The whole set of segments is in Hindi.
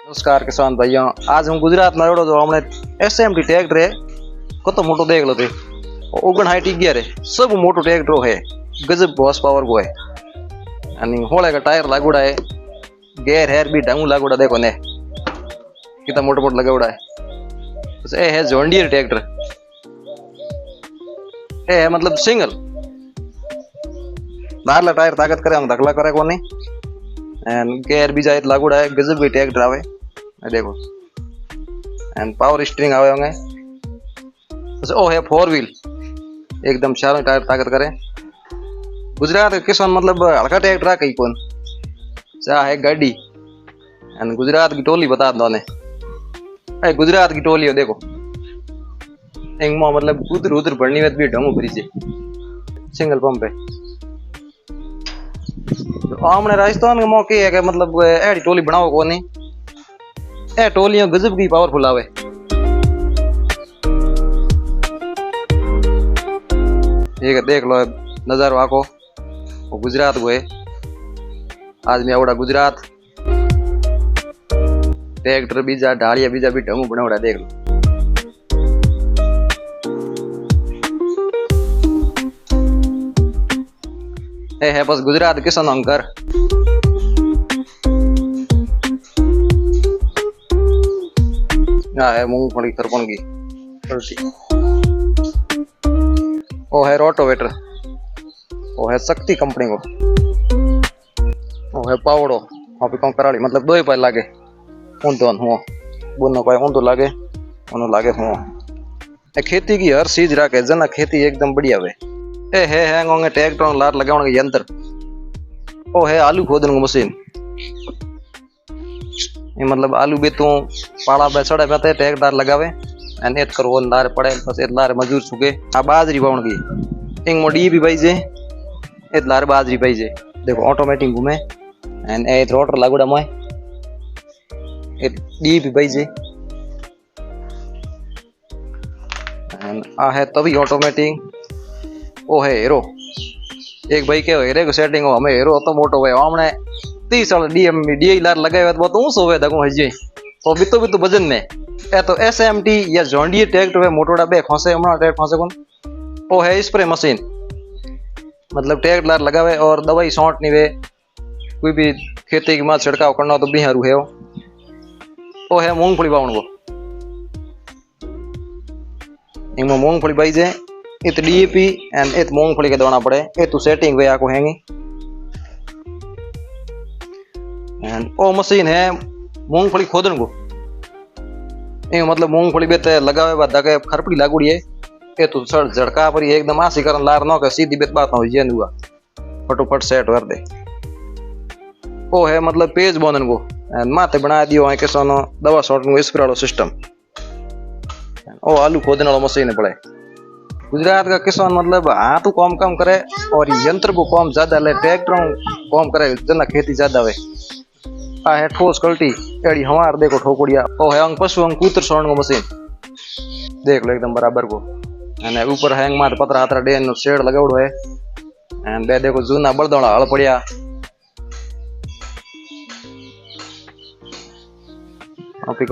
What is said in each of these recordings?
नमस्कार किसान भाइयों, आज हूँ गुजरात में एवढो जो हमने SMT ट्रैक्टर है कत मोटो देख लो थे 59 है सब मोटो ट्रैक्टर है गजब हॉर्स पावर को है आणि होळे का टायर लागूड़ा है गेयर हेयर भी ढंग लागूड़ा देखो ने कितना मोटो मोटो लगावड़ा है। बस ये है जॉन डीयर ट्रैक्टर, ये है मतलब सिंगल नारला टायर ताकत करे हम धकला करे कोनी एंड गेयर भी जाए लागूड़ा है गजब भी ट्रैक्टर आवे देखो एंड पावर स्टीयरिंग आवे होंगे। बस ओ है 4 व्हील एकदम चारों टायर ताकत करे। गुजरात के किसान मतलब हल्का ट्रैक्टर आ कहीं कौन चा है गाड़ी एंड गुजरात की टोली बता दो ने ए गुजरात की टोली हो देखो एक मतलब उधर उधर बढ़नी में भी ढंगो भरी से सिंगल पंप है। तो हमने राजस्थान के मौके है कि मतलब ऐडी टोली बनाओ को नहीं ए टोलियां गजब की पावरफुल आवे। ये देख लो नजारो आको वो गुजरात को है। आज मैं आवड़ा गुजरात ट्रैक्टर बीजा ढालिया बीजा भी ढंगू बनावड़ा देख लो। ये है बस गुजरात किसान घर। है मूंगफली खरपन की वो है रोटोवेटर, वो है शक्ति कंपनी को, वो है पावड़ो वहाँ पे कौन कराली मतलब 2 ही पाए लागे उन तो हुआ बुनो पाए उन तो लागे उन लागे हुआ। खेती की हर चीज रखे जना खेती एकदम बढ़िया वे। ए है होंगे ट्रैक्टर लार लगाने के यंत्र, वो है आलू खोदने की मशीन। ये मतलब आलू बेतू पाड़ा बेसड़े बेते ट्रैक्टर लगावे एंड एत करो लार पड़े बस एत लार मजूर सुके आ बाजरी बाउंड की इंग मोडी भी भाई जे एत लार बाजरी भाई जे देखो ऑटोमेटिक घूमे एंड एत रोटर लागुड़ा मोय एत डी भी भाई जे एंड आ है तभी ऑटोमेटिक। ओ है हीरो एक भाई के हीरे को सेटिंग हो हमें हीरो तो मोटो है हमने 30 साल डी लार लगाए बहुत ऊंच होवे देखो हजे तो भी तो वजन में ए तो SMT या जॉन डीयर ट्रैक्टर है मोटोड़ा बे खोसे हमना ट्रैक्टर खोसे कौन ओ है स्प्रे मशीन मतलब ट्रैक्टर लार लगावे और दवाई सौंट नहीं वे कोई भी खेती की मां छिड़काव करना तो बिहारू है। ओ है मूंगफली बाउंड को इनमें मूंगफली बाई जे इत DAP एंड इत मूंगफली के दवाना पड़े ए तो सेटिंग वे आको हैंगी एंड ओ मशीन है मूंगफली खोदन को ये मतलब मूंगफली बेते लगावे बाद दके खरपड़ी लागुड़ी है ए तो सड़ झड़का पर एकदम आसी करन लार न के सीधी बेत बात न हो जेन हुआ फटाफट सेट कर दे। ओ है मतलब पेज बोनन को एंड माथे बना दियो है किसानो दवा शॉटन को स्प्रे वाला सिस्टम। ओ आलू खोदने वाला मशीन पड़े। गुजरात का किसान मतलब हाथ को कम करे और यंत्र को कम ज्यादा ले ट्रैक्टर कम करे जना खेती ज्यादा वे। आ है ठोस कल्टी एड़ी हमार देखो ठोकड़िया ओ है अंग पशु अंग कूतर सोण को मशीन देख लो एकदम बराबर को एंड ऊपर हैंग मार पतरा हाथरा डेन नो शेड लगावड़ो है एंड बे देखो जूना बळदोड़ा हळ पड़िया।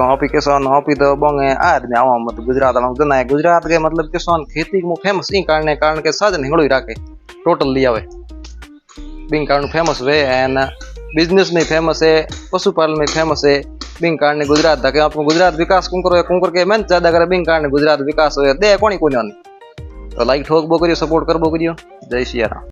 ऑपी किसान ऑपी तो बंगे आदमी आवा मत गुजरात वाला जना है गुजरात के मतलब किसान खेती में फेमस ई कारण के साजन हिंगड़ो ही राखे टोटल लिया वे बिंग कारण फेमस वे एंड बिजनेस में फेमस है पशुपालन में फेमस है बिंग कारण गुजरात था कि आपको गुजरात विकास कुंकर के मेहनत ज्यादा करे बिंग कारण गुजरात विकास हो दे कोनी कोनी तो लाइक ठोक बो करियो सपोर्ट कर बो करियो। जय श्री राम।